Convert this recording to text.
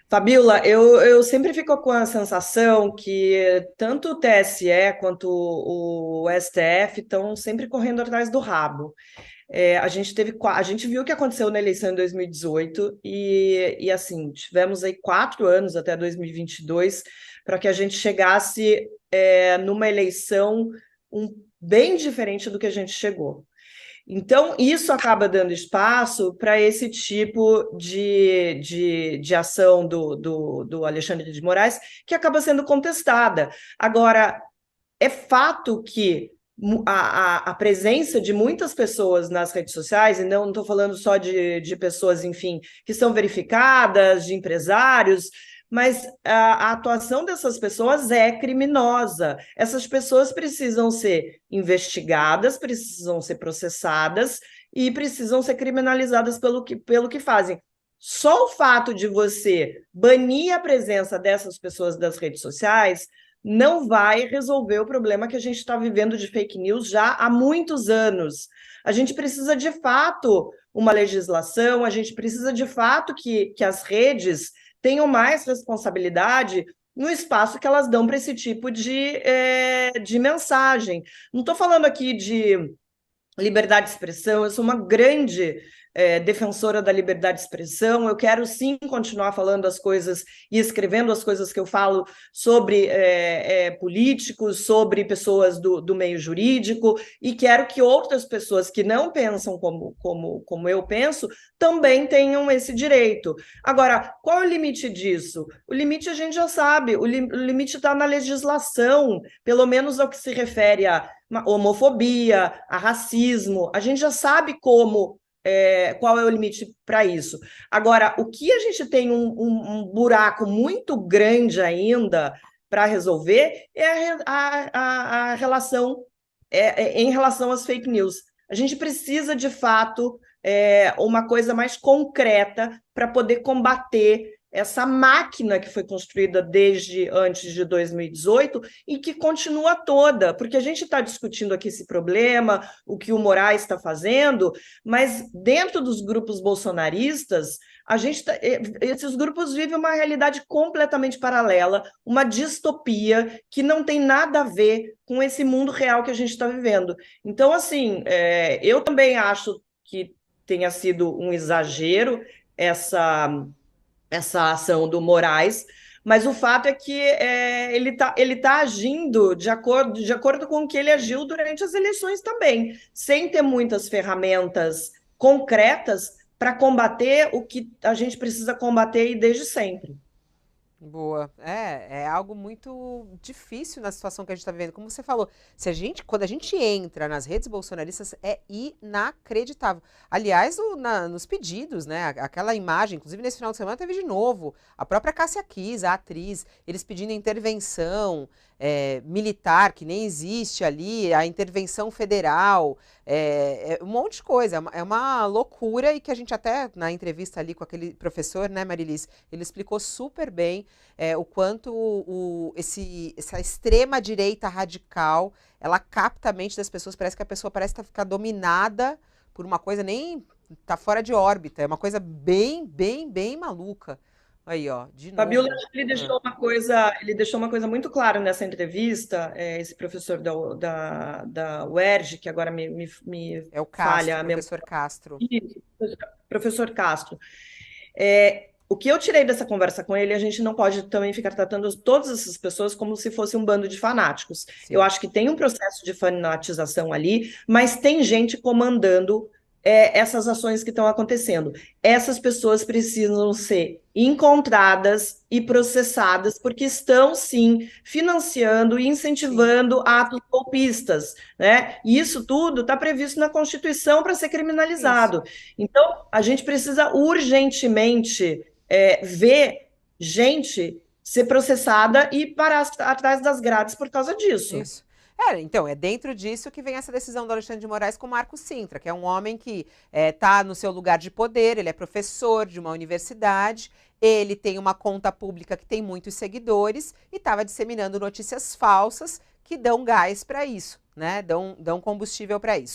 Fabiola, eu sempre fico com a sensação que tanto o TSE quanto o STF estão sempre correndo atrás do rabo. A gente viu o que aconteceu na eleição em 2018 e assim, tivemos aí 4 anos até 2022 para que a gente chegasse numa eleição bem diferente do que a gente chegou. Então, isso acaba dando espaço para esse tipo de ação do Alexandre de Moraes, que acaba sendo contestada. Agora, é fato que a presença de muitas pessoas nas redes sociais, e não estou falando só de pessoas, enfim, que são verificadas, de empresários, mas a atuação dessas pessoas é criminosa. Essas pessoas precisam ser investigadas, precisam ser processadas e precisam ser criminalizadas pelo que fazem. Só o fato de você banir a presença dessas pessoas das redes sociais não vai resolver o problema que a gente está vivendo de fake news já há muitos anos. A gente precisa, de fato, uma legislação, a gente precisa, de fato, que as redes tenham mais responsabilidade no espaço que elas dão para esse tipo de mensagem. Não estou falando aqui de liberdade de expressão, eu sou uma grande defensora da liberdade de expressão, eu quero sim continuar falando as coisas e escrevendo as coisas que eu falo sobre políticos, sobre pessoas do meio jurídico, e quero que outras pessoas que não pensam como eu penso também tenham esse direito. Agora, qual é o limite disso? O limite a gente já sabe, o limite está na legislação, pelo menos ao que se refere a homofobia, a racismo, a gente já sabe qual é o limite para isso. Agora, o que a gente tem um buraco muito grande ainda para resolver é a relação em relação às fake news. A gente precisa, de fato, uma coisa mais concreta para poder combater essa máquina que foi construída desde antes de 2018 e que continua toda, porque a gente está discutindo aqui esse problema, o que o Moraes está fazendo, mas dentro dos grupos bolsonaristas, esses grupos vivem uma realidade completamente paralela, uma distopia que não tem nada a ver com esse mundo real que a gente está vivendo. Então, assim, eu também acho que tenha sido um exagero essa ação do Moraes, mas o fato é que ele tá agindo de acordo com o que ele agiu durante as eleições também, sem ter muitas ferramentas concretas para combater o que a gente precisa combater e desde sempre. Boa. É algo muito difícil na situação que a gente está vivendo. Como você falou, quando a gente entra nas redes bolsonaristas, é inacreditável. Aliás, nos pedidos, né? Aquela imagem, inclusive nesse final de semana teve de novo a própria Cássia Kiss, a atriz, eles pedindo intervenção militar, que nem existe ali, a intervenção federal, um monte de coisa. É uma loucura e que a gente até, na entrevista ali com aquele professor, né, Marilis, ele explicou super bem o quanto essa extrema direita radical, ela capta a mente das pessoas, parece que a pessoa parece ficar dominada por uma coisa nem tá fora de órbita, é uma coisa bem, bem, bem maluca. Aí, ó, de Fabiola, novo. acho que ele deixou uma coisa muito clara nessa entrevista, esse professor da UERJ, que agora me É o Castro, falha a memória, professor Castro. professor Castro. O que eu tirei dessa conversa com ele, a gente não pode também ficar tratando todas essas pessoas como se fosse um bando de fanáticos. Eu Sim. acho que tem um processo de fanatização ali, mas tem gente comandando essas ações que estão acontecendo. Essas pessoas precisam ser encontradas e processadas, porque estão, sim, financiando e Sim. incentivando atos golpistas, né? E isso tudo está previsto na Constituição para ser Isso. criminalizado. Então, a gente precisa urgentemente ver gente ser processada e parar atrás das grades por causa disso. Isso. Então, é dentro disso que vem essa decisão do Alexandre de Moraes com o Marco Sintra, que é um homem que está no seu lugar de poder, ele é professor de uma universidade, ele tem uma conta pública que tem muitos seguidores e estava disseminando notícias falsas que dão gás para isso, né? Dão combustível para isso.